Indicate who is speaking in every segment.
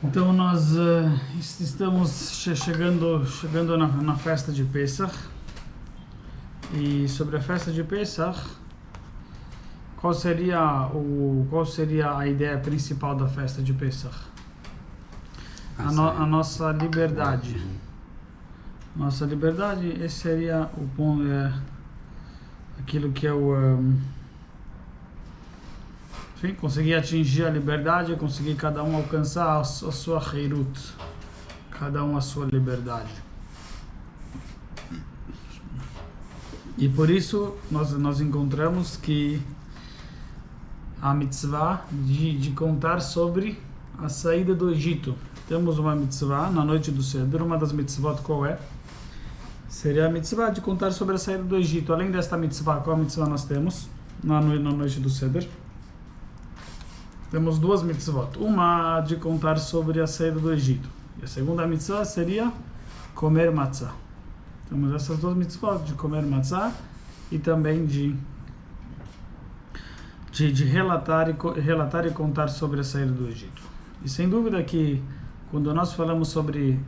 Speaker 1: Então nós estamos chegando na festa de Pesach. E sobre a festa de Pesach, qual seria a ideia principal da festa de Pesach? A nossa liberdade. Nossa liberdade, esse seria o ponto, aquilo que é enfim, conseguir atingir a liberdade, conseguir cada um alcançar a sua Heirut, cada um a sua liberdade. E por isso nós encontramos que a mitzvah de contar sobre a saída do Egito. Temos uma mitzvah na noite do Seder, uma das mitzvot qual é? Seria a mitzvah de contar sobre a saída do Egito. Além desta mitzvah, qual mitzvah nós temos na noite do Seder? Temos duas mitzvot. Uma de contar sobre a saída do Egito. E a segunda mitzvah seria comer matzah. Temos essas duas mitzvot, de comer matzah e também de relatar e contar sobre a saída do Egito. E sem dúvida que quando nós falamos sobre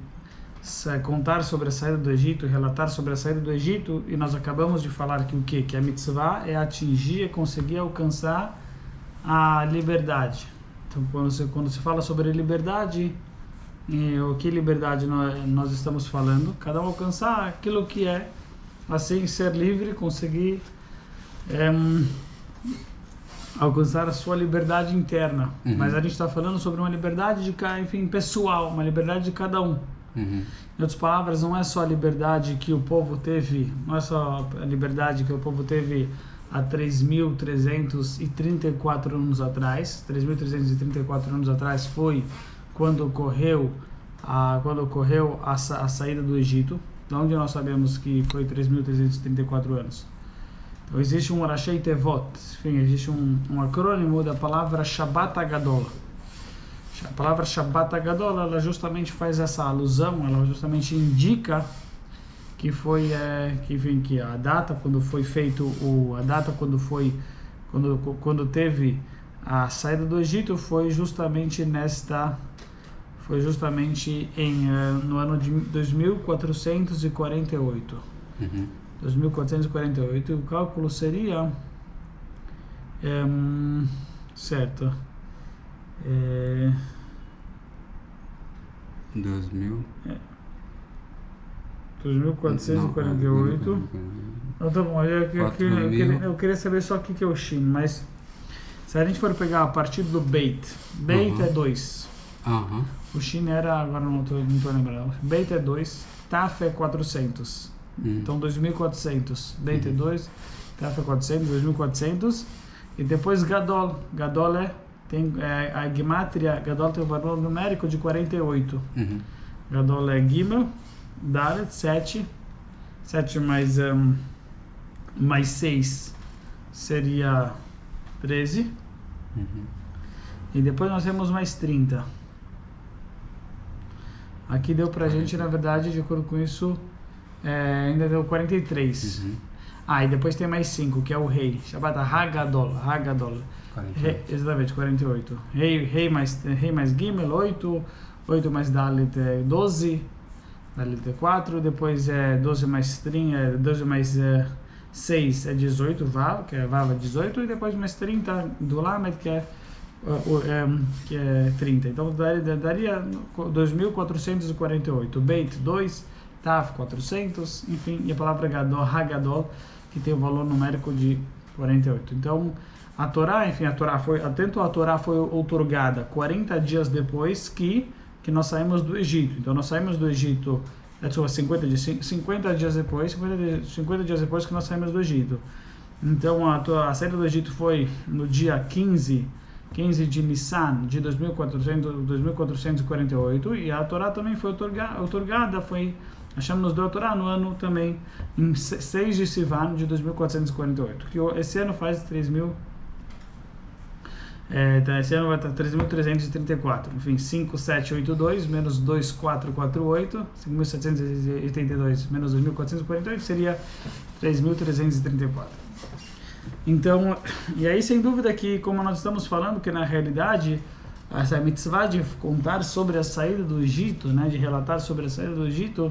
Speaker 1: contar sobre a saída do Egito, relatar sobre a saída do Egito, e nós acabamos de falar que o quê? Que a mitzvah é atingir, é conseguir alcançar a liberdade. Então quando se fala sobre liberdade, o que liberdade nós estamos falando? Cada um alcançar aquilo que é, assim, ser livre, conseguir alcançar a sua liberdade interna. Mas a gente está falando sobre uma liberdade pessoal, uma liberdade de cada um. Em outras palavras, não é só a liberdade que o povo teve, não é só a liberdade que o povo teve há 3.334 anos atrás. 3.334 anos atrás foi quando ocorreu a saída do Egito, de onde nós sabemos que foi 3.334 anos. Então existe um Rashei Tevot, enfim, existe um acrônimo da palavra Shabbat Agadol. A palavra Shabbat Agadol, ela justamente faz essa alusão, ela justamente indica que foi que a data quando foi feito quando teve a saída do Egito foi justamente no ano de 2448. 2448, o cálculo seria certo. 2448. Então, tá bom, eu queria saber só o que é o Shin, mas se a gente for pegar a partir do Beit é 2. O Shin era, agora não tô lembrando. Beit é 2, Taf é 400. Então 2400. Beit é 2, Taf é 400, 2400. E depois Gadol. Gadol tem a Gematria, Gadol tem o valor numérico de 48. Gadol é Gimel, Dalet, 7. 7 mais 6 seria 13. E depois nós temos mais 30. Aqui deu pra gente, na verdade, de acordo com isso, ainda deu 43. E depois tem mais 5, que é o rei. Shabbat Hagadol. Exatamente, 48. Rei mais Gimel, 8. 8 mais Dalet é 12. Dalet é 4. Depois é 12 mais 30, 12 mais 6 é 18, Vav, que é Vav é 18. E depois mais 30 do Lamed, que é 30. Então daria 2448. Beit 2, Taf 400, enfim, e a palavra Hagadol, que tem o valor numérico de 48. Então a Torá foi outorgada 40 dias depois que nós saímos do Egito. Então nós saímos do Egito 50 dias depois que nós saímos do Egito. Então a saída do Egito foi no dia 15 de Nissan de 2448, e a Torá também foi outorgada, Hashem nos deu a Torá no ano também, em 6 de Sivan de 2448, que esse ano faz 3.000, esse ano vai estar 3.334, enfim, 5.782 menos 2.448, 5.782 menos 2.448 seria 3.334. Então, e aí sem dúvida que, como nós estamos falando, que na realidade essa mitzvah de contar sobre a saída do Egito, né, de relatar sobre a saída do Egito,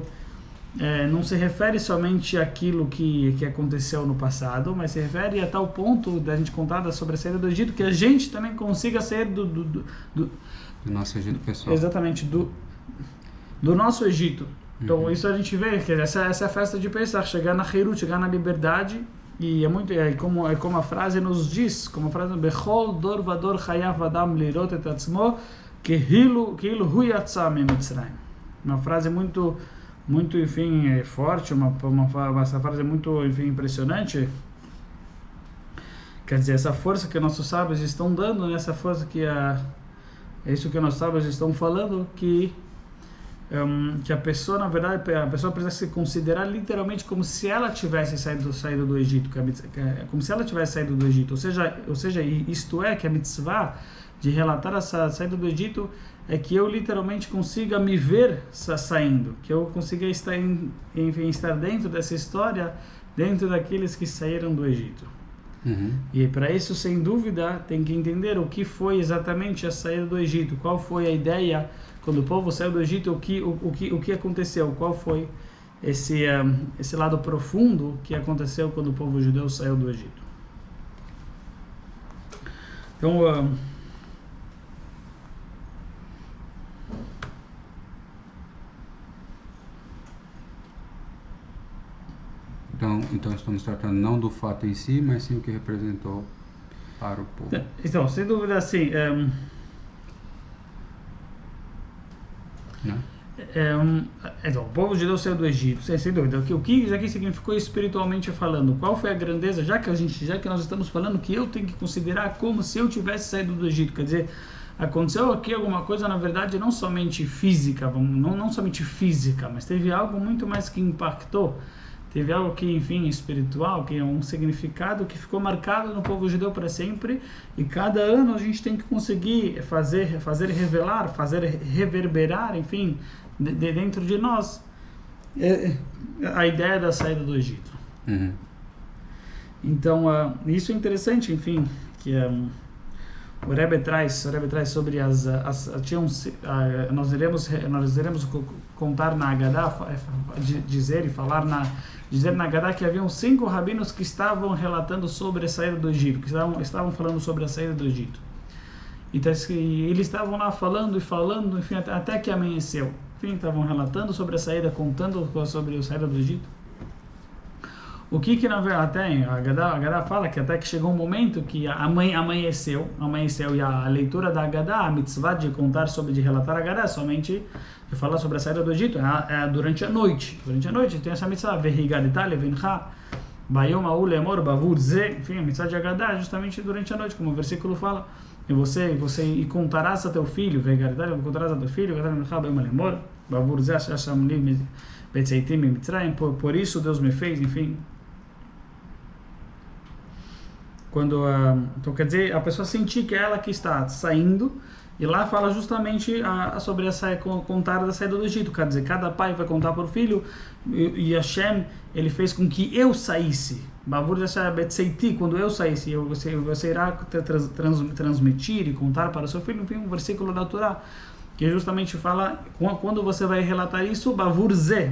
Speaker 1: não se refere somente àquilo que aconteceu no passado, mas se refere a tal ponto da gente contar sobre a saída do Egito, que a gente também consiga sair do
Speaker 2: nosso Egito pessoal.
Speaker 1: Exatamente, do nosso Egito. Então isso a gente vê, que essa é a festa de Pesach, chegar na Herut, chegar na liberdade, e como a frase nos diz, como a frase Bechol dor vador chayav adam lirot et atzmo kehilu hu yatsa miMitzrayim. Uma frase muito, enfim, forte, uma frase muito, enfim, impressionante. Quer dizer, essa força que nossos sábios estão dando, né? Essa força é isso que nossos sábios estão falando, que a pessoa, na verdade, precisa se considerar literalmente como se ela tivesse saído do Egito, como se ela tivesse saído do Egito, ou seja, isto é, que a mitzvah de relatar essa saída do Egito é que eu literalmente consiga me ver saindo, que eu consiga estar dentro dessa história, dentro daqueles que saíram do Egito. E para isso, sem dúvida, tem que entender o que foi exatamente a saída do Egito, qual foi a ideia quando o povo saiu do Egito, o que aconteceu, qual foi esse lado profundo que aconteceu quando o povo judeu saiu do Egito.
Speaker 2: Então estamos tratando não do fato em si, mas sim o que representou para o povo.
Speaker 1: Então, sem dúvida, assim, então, o povo judeu saiu do Egito, sem dúvida. O que isso aqui significou espiritualmente falando? Qual foi a grandeza? Já que nós estamos falando que eu tenho que considerar como se eu tivesse saído do Egito, quer dizer, aconteceu aqui alguma coisa, na verdade, não somente física, não somente física, mas teve algo muito mais que impactou. Teve algo que, enfim, espiritual, que é um significado que ficou marcado no povo judeu para sempre, e cada ano a gente tem que conseguir fazer revelar, fazer reverberar, enfim, dentro de nós a ideia da saída do Egito. Então, isso é interessante, enfim, que o Rebbe traz sobre nós iremos contar na Agadá, dizer na Agadá que haviam 5 rabinos que estavam relatando sobre a saída do Egito, que estavam falando sobre a saída do Egito. Então, eles estavam lá falando, enfim, até que amanheceu. Enfim, estavam relatando sobre a saída, contando sobre a saída do Egito. O que na verdade a Agadá fala que até que chegou um momento que amanheceu e a leitura da Agadá, a mitzvah de contar de relatar a Agadá, somente de falar sobre a saída do Egito, é durante a noite. Durante a noite tem essa mitzvah, vehigadita levincha, bayom ha'u lemor bavur ze, enfim, a mitzvah de Agadá justamente durante a noite, como o versículo fala, e você contarás a teu filho, vehigadita contarás a teu filho, vehigadita bayom lemor bavur ze asham li betzeitim mitzrayim, por isso Deus me fez, enfim. Então quer dizer, a pessoa sentir que é ela que está saindo, e lá fala justamente sobre contar da saída do Egito, quer dizer, cada pai vai contar para o filho, e Hashem, ele fez com que eu saísse, quando eu saísse, você irá transmitir e contar para o seu filho, enfim, um versículo da Torá, que justamente fala, quando você vai relatar isso, Bavur Zé,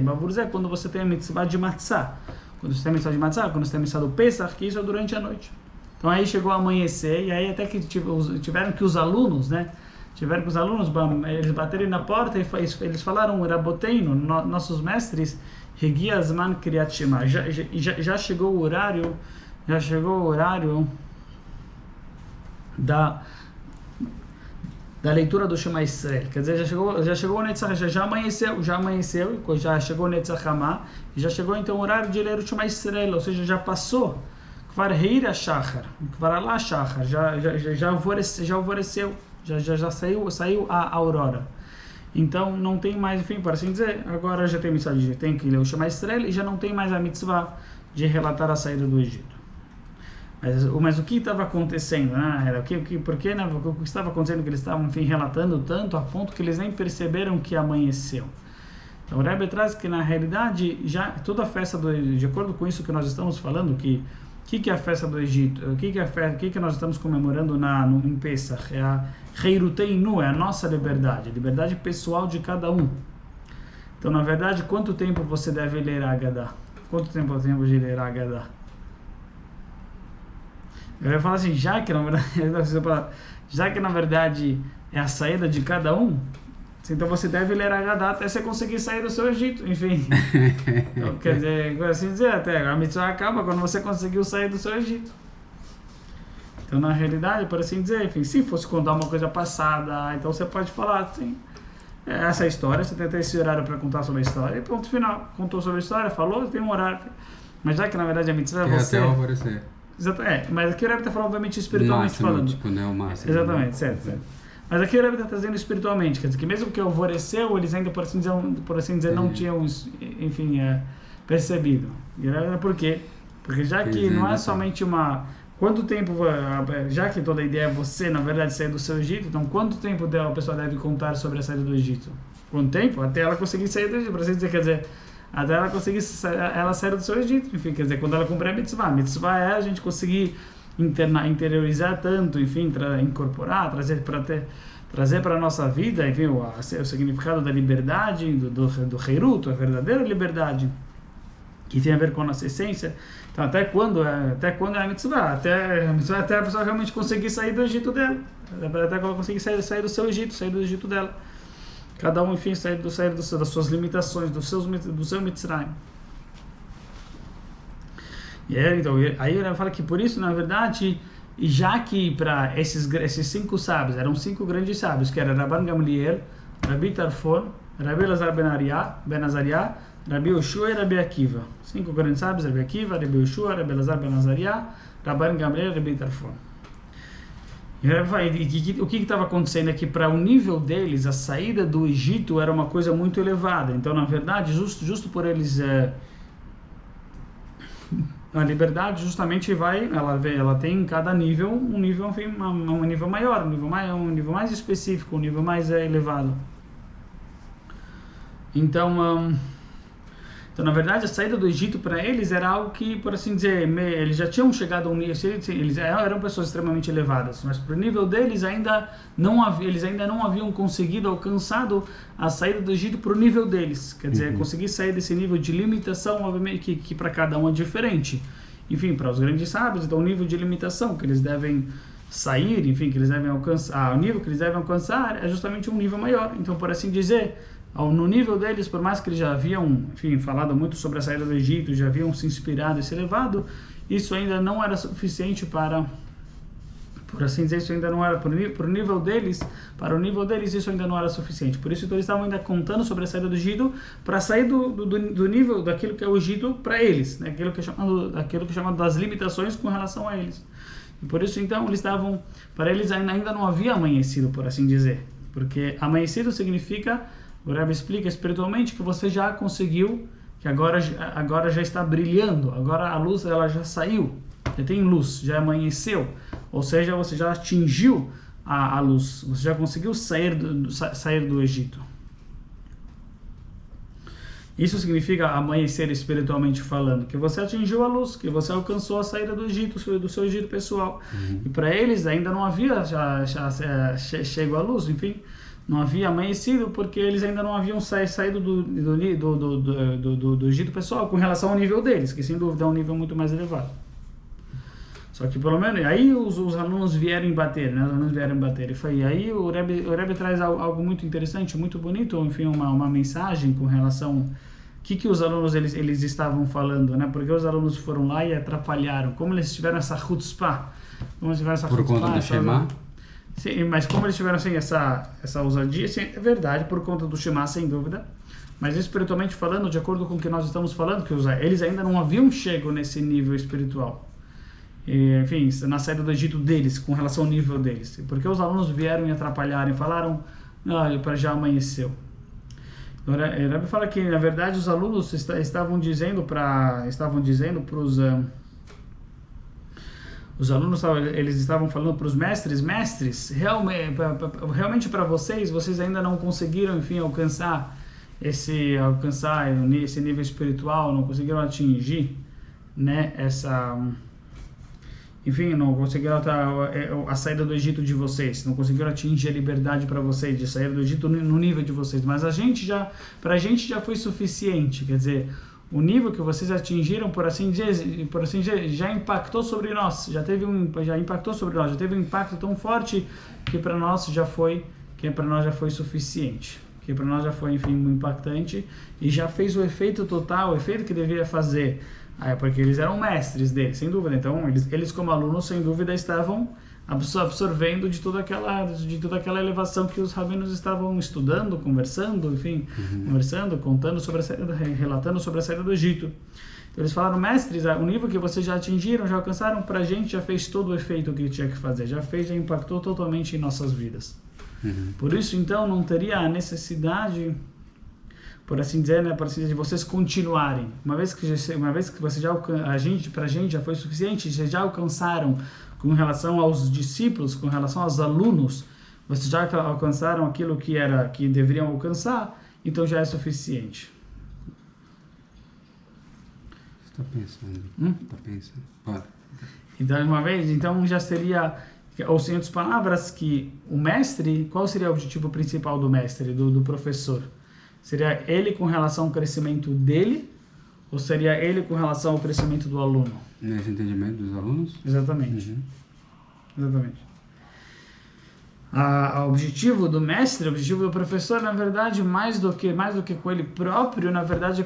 Speaker 1: quando você tem a mitzvah de matzah, quando você tem a mitzvah do Pesach, que isso é durante a noite. Então aí chegou a amanhecer, e aí até que tiveram que os alunos, eles baterem na porta e eles falaram, Raboteinu, nossos mestres, Hegi Azman Kriyat Shema, já chegou o horário da leitura do Shema Israel, quer dizer, já chegou o Netzach, já amanheceu, já chegou o Netzach Hamá, e já chegou então o horário de ler o Shema Israel, ou seja, já passou. Kvar Heira Shachar, Kvar Alá Shachar, já alvoreceu, já saiu a aurora. Então não tem mais, enfim, para assim dizer, agora já tem mitzvah de tem que ler o Shema Israel e já não tem mais a mitzvah de relatar a saída do Egito. Mas o que estava acontecendo, né? O que estava acontecendo, que eles estavam, enfim, relatando tanto a ponto que eles nem perceberam que amanheceu. Então o Rebbe traz que na realidade já toda a festa de acordo com isso que nós estamos falando, que que é a festa do Egito? O que nós estamos comemorando em Pesach? É a Heiruteinu, é a nossa liberdade, a liberdade pessoal de cada um. Então, na verdade, quanto tempo você deve ler a Haggadah? Quanto tempo eu tenho de ler a Haggadah? Eu ia falar assim, já que na verdade é a saída de cada um, então você deve ler a Haggadah até você conseguir sair do seu Egito, enfim. Então, quer dizer, assim dizer, até a mitzvah acaba quando você conseguiu sair do seu Egito. Então, na realidade, por assim dizer, enfim, se fosse contar uma coisa passada, então você pode falar assim, essa história, você tem esse horário para contar sobre a história, e ponto final. Contou sobre a história, falou, tem um horário. Mas já que na verdade a mitzvah é você...
Speaker 2: até o alvorecer.
Speaker 1: Mas aqui o Rebbe está falando, obviamente, espiritualmente
Speaker 2: máximo,
Speaker 1: falando.
Speaker 2: Tipo, né, o máximo.
Speaker 1: Exatamente, certo. Mas aqui o Rebbe está trazendo espiritualmente, quer dizer que mesmo que alvoreceu, eles ainda, por assim dizer não tinham, enfim, percebido. Por quê? Porque já que não é somente uma... Quanto tempo, já que toda a ideia é você, na verdade, sair do seu Egito, então quanto tempo a pessoa deve contar sobre a saída do Egito? Quanto tempo? Até ela conseguir sair do Egito, por assim dizer, quer dizer, até ela conseguir sair do seu Egito, enfim, quer dizer, quando ela cumprir a mitzvah é a gente conseguir interiorizar tanto, enfim, incorporar, trazer para a nossa vida, enfim, o significado da liberdade, do Heirut, a verdadeira liberdade, que tem a ver com a nossa essência. Então, até quando é a mitzvah? Até a pessoa realmente conseguir sair do Egito dela. Até que ela conseguir sair do seu Egito, sair do Egito dela. Cada um, enfim, sair das suas limitações, do seu Mitzrayim. Então, aí ele fala que por isso, na verdade, já que para esses 5 sábios, eram 5 grandes sábios, que eram Rabban Gamliel, Rabbi Tarfon, Rabbi Elazar Ben Azariah, Rabbi Yoshua e Rabbi Akiva. 5 grandes sábios, Rabbi Akiva, Rabbi Yoshua, Rabbi Elazar Ben Azariah, Rabban Gamliel e Rabbi Tarfon. E o que estava acontecendo é que para o nível deles, a saída do Egito era uma coisa muito elevada. Então, na verdade, justo por eles... a liberdade justamente ela tem em cada nível um nível, enfim, um nível maior, um nível mais específico, um nível mais elevado. Então, na verdade, a saída do Egito para eles era algo que, por assim dizer, eles já tinham chegado a um nível, eles eram pessoas extremamente elevadas, mas para o nível deles eles ainda não haviam conseguido alcançado a saída do Egito para o nível deles, quer dizer, conseguir sair desse nível de limitação, obviamente que para cada um é diferente. Enfim, para os grandes sábios, então o nível de limitação que eles devem sair, enfim, que eles devem alcançar, o nível que eles devem alcançar é justamente um nível maior. Então, por assim dizer, no nível deles, por mais que eles já haviam, enfim, falado muito sobre a saída do Egito, já haviam se inspirado e se elevado, isso ainda não era suficiente para, por assim dizer, isso ainda não era, para o nível deles, isso ainda não era suficiente. Por isso, então, eles estavam ainda contando sobre a saída do Egito, para sair do nível daquilo que é o Egito para eles, né? Aquilo que é chamado das limitações com relação a eles. E por isso, então, para eles ainda não havia amanhecido, por assim dizer. Porque amanhecido significa... O Rebbe explica espiritualmente que você já conseguiu, que agora já está brilhando, agora a luz ela já saiu, já tem luz, já amanheceu, ou seja, você já atingiu a luz, você já conseguiu sair do Egito. Isso significa amanhecer espiritualmente falando, que você atingiu a luz, que você alcançou a saída do Egito, do seu Egito pessoal. E para eles ainda não havia chego a luz, enfim, não havia amanhecido, porque eles ainda não haviam saído do Egito pessoal com relação ao nível deles, que sem dúvida é um nível muito mais elevado. Só que pelo menos, aí os alunos vieram bater, né? Os alunos vieram bater. E aí o Rebbe traz algo muito interessante, muito bonito, enfim, uma mensagem com relação... O que os alunos eles estavam falando, né? Porque os alunos foram lá e atrapalharam. Como eles tiveram essa chutzpah?
Speaker 2: Por conta do Shema?
Speaker 1: Sim, mas como eles tiveram assim, essa ousadia, sim, é verdade, por conta do Shema, sem dúvida, mas espiritualmente falando, de acordo com o que nós estamos falando, que eles ainda não haviam chegado nesse nível espiritual, e, enfim, na saída do Egito deles, com relação ao nível deles, porque os alunos vieram e atrapalharam e falaram, já amanheceu. O Rebbe fala que, na verdade, os alunos estavam dizendo para os alunos, eles estavam falando para os mestres, realmente para vocês ainda não conseguiram, enfim, alcançar esse nível espiritual, não conseguiram atingir, né, enfim, não conseguiram a saída do Egito de vocês, não conseguiram atingir a liberdade para vocês, de sair do Egito no nível de vocês, mas pra gente já foi suficiente, quer dizer, o nível que vocês atingiram, por assim dizer, já impactou sobre nós, já impactou sobre nós, já teve um impacto tão forte que para nós já foi suficiente, que para nós já foi, enfim, impactante e já fez o efeito total, o efeito que deveria fazer. Porque eles eram mestres dele, sem dúvida. Então, eles como alunos, sem dúvida, estavam absorvendo de toda aquela elevação que os rabinos estavam estudando, conversando, enfim, relatando sobre a saída do Egito. Então, eles falaram, mestres, o nível que vocês já atingiram, já alcançaram, pra gente já fez todo o efeito que tinha que fazer, já impactou totalmente em nossas vidas. Por isso, então, não teria a necessidade, por assim dizer, de vocês continuarem. Uma vez que você pra gente já foi suficiente, vocês já alcançaram com relação aos discípulos, com relação aos alunos, vocês já alcançaram aquilo que deveriam alcançar, então já é suficiente.
Speaker 2: Você está pensando? Está pensando? Para.
Speaker 1: Então já seria, ou em outras palavras, que o mestre, qual seria o objetivo principal do mestre, do professor? Seria ele com relação ao crescimento dele, ou seria ele com relação ao crescimento do aluno?
Speaker 2: Nesse entendimento dos alunos?
Speaker 1: Exatamente. Exatamente. O objetivo do mestre, o objetivo do professor, na verdade, mais do que com ele próprio, na verdade,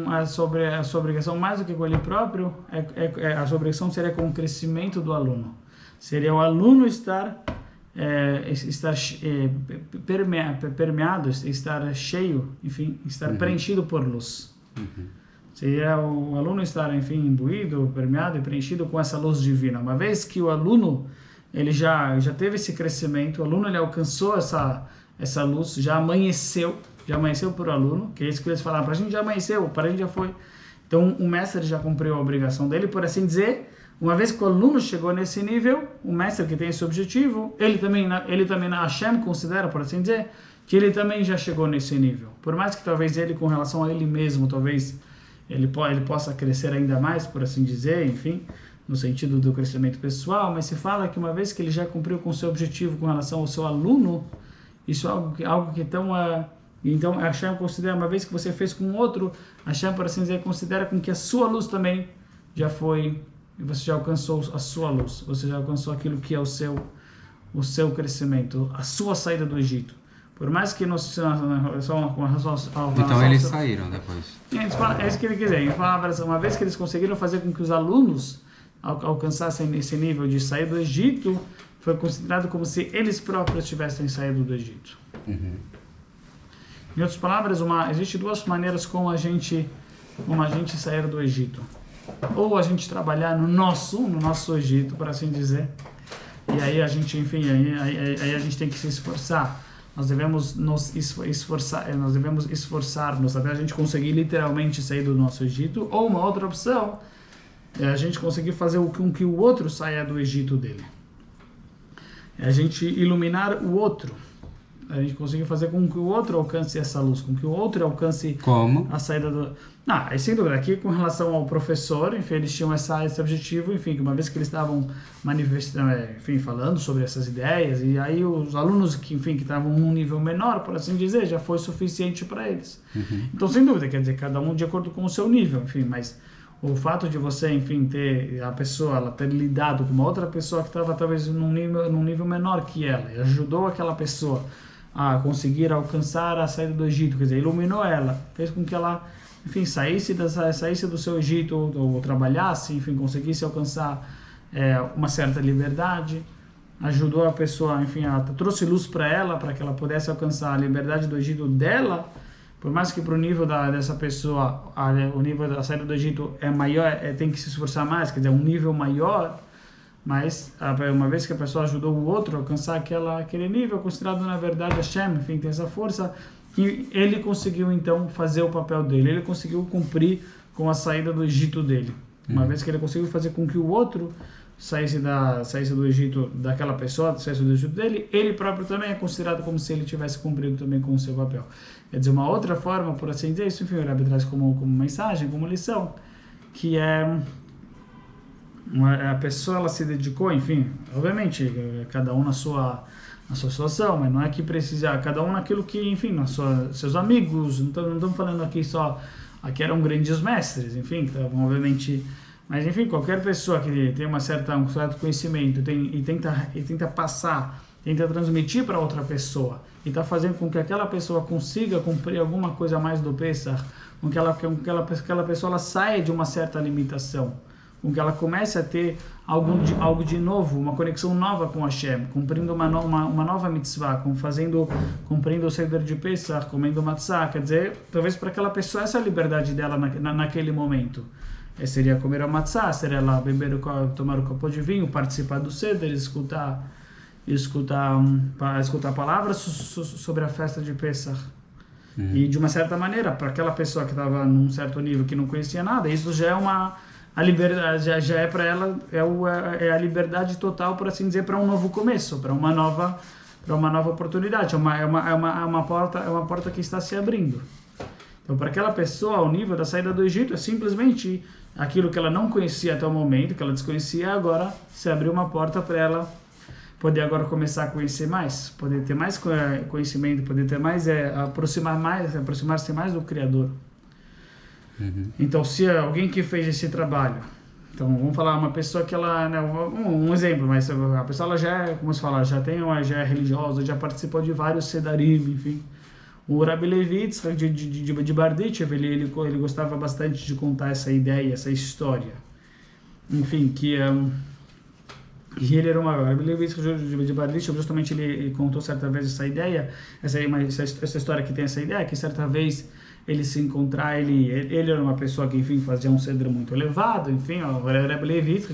Speaker 1: a sua obrigação, mais do que com ele próprio, a sua obrigação seria com o crescimento do aluno. Seria o aluno estar permeado, estar cheio, enfim, estar preenchido por luz. Seria o aluno estar, enfim, imbuído, permeado e preenchido com essa luz divina. Uma vez que o aluno ele já teve esse crescimento, o aluno ele alcançou essa luz, já amanheceu para o aluno, que é isso que eles falaram, para a gente já amanheceu, para a gente já foi. Então o mestre já cumpriu a obrigação dele, por assim dizer. Uma vez que o aluno chegou nesse nível, o mestre que tem esse objetivo, ele também Hashem considera, por assim dizer, que ele também já chegou nesse nível. Por mais que talvez ele, com relação a ele mesmo, talvez ele possa crescer ainda mais, por assim dizer, enfim, no sentido do crescimento pessoal, mas se fala que uma vez que ele já cumpriu com o seu objetivo com relação ao seu aluno, isso é algo que então Hashem considera, uma vez que você fez com outro, Hashem, por assim dizer, considera com que a sua luz também já foi, você já alcançou a sua luz, você já alcançou aquilo que é o seu crescimento, a sua saída do Egito. Por mais que não seja com relação ao...
Speaker 2: Então eles saíram depois.
Speaker 1: É isso que ele quer dizer. Uma vez que eles conseguiram fazer com que os alunos alcançassem esse nível de sair do Egito, foi considerado como se eles próprios tivessem saído do Egito. Em outras palavras, existem duas maneiras como a gente sair do Egito. Ou a gente trabalhar no nosso Egito, por assim dizer, e aí a gente, enfim, aí a gente tem que se esforçar. Nós devemos esforçar-nos até a gente conseguir literalmente sair do nosso Egito. Ou uma outra opção é a gente conseguir fazer com que o outro saia do Egito dele. É a gente iluminar o outro. A gente conseguir fazer com que o outro alcance essa luz, com que o outro alcance a saída do... sem dúvida, aqui com relação ao professor, enfim, eles tinham esse objetivo, enfim, que uma vez que eles estavam manifestando, enfim, falando sobre essas ideias, e aí os alunos que estavam num nível menor, por assim dizer, já foi suficiente para eles. Então, sem dúvida, quer dizer, cada um de acordo com o seu nível, enfim, mas o fato de você, enfim, ter a pessoa, ela ter lidado com uma outra pessoa que estava talvez num nível menor que ela, e ajudou aquela pessoa a conseguir alcançar a saída do Egito, quer dizer, iluminou ela, fez com que ela, enfim, saísse do seu Egito, ou trabalhasse, enfim, conseguisse alcançar uma certa liberdade, ajudou a pessoa, enfim, trouxe luz para ela, para que ela pudesse alcançar a liberdade do Egito dela, por mais que para o nível dessa pessoa, o nível da saída do Egito é maior, tem que se esforçar mais, quer dizer, um nível maior, mas uma vez que a pessoa ajudou o outro a alcançar aquele nível, considerado na verdade Hashem, enfim, tem essa força, que ele conseguiu então fazer o papel dele, ele conseguiu cumprir com a saída do Egito dele. Uma vez que ele conseguiu fazer com que o outro saísse do Egito daquela pessoa, saísse do Egito dele, ele próprio também é considerado como se ele tivesse cumprido também com o seu papel. Quer dizer, uma outra forma, por assim dizer, isso, enfim, o Rebbe traz como mensagem, como lição, que é a pessoa ela se dedicou, enfim, obviamente, cada um na sua situação, mas não é que precisa, cada um naquilo que, enfim, seus amigos, não estamos falando aqui só, aqui eram grandes mestres, enfim, estavam obviamente, mas enfim, qualquer pessoa que tem um certo conhecimento e tenta passar, tenta transmitir para outra pessoa e está fazendo com que aquela pessoa consiga cumprir alguma coisa a mais do Pesach, com que aquela pessoa ela saia de uma certa limitação, com que ela comece a ter algo de novo, uma conexão nova com Hashem, cumprindo uma nova mitzvah, cumprindo o Seder de Pesach, comendo matzah, quer dizer, talvez para aquela pessoa essa é a liberdade dela naquele momento. Seria comer a matzah, seria ela tomar o copo de vinho, participar do Seder, escutar palavras sobre a festa de Pesach. E de uma certa maneira, para aquela pessoa que estava num certo nível que não conhecia nada, isso já é a liberdade, já é para ela é a liberdade total, por assim dizer, para um novo começo, para uma nova oportunidade, é uma porta que está se abrindo. Então, para aquela pessoa, o nível da saída do Egito é simplesmente aquilo que ela não conhecia até o momento, que ela desconhecia, agora se abriu uma porta para ela poder agora começar a conhecer mais, poder ter mais conhecimento, poder ter mais, aproximar-se mais do Criador. Então, se alguém que fez esse trabalho, então vamos falar uma pessoa que ela, né, um exemplo, mas a pessoa ela já é, como se fala, já é religiosa, já participou de vários sedarim, enfim. O Rabbi Levitz de Barditchev, ele gostava bastante de contar essa ideia, essa história, enfim, que e ele era uma Rabbi Levitz de Barditchev, justamente ele contou certa vez essa ideia, essa história que tem essa ideia, que certa vez ele se encontrar, ele era uma pessoa que, enfim, fazia um cedro muito elevado, enfim, o Rabbi Levitz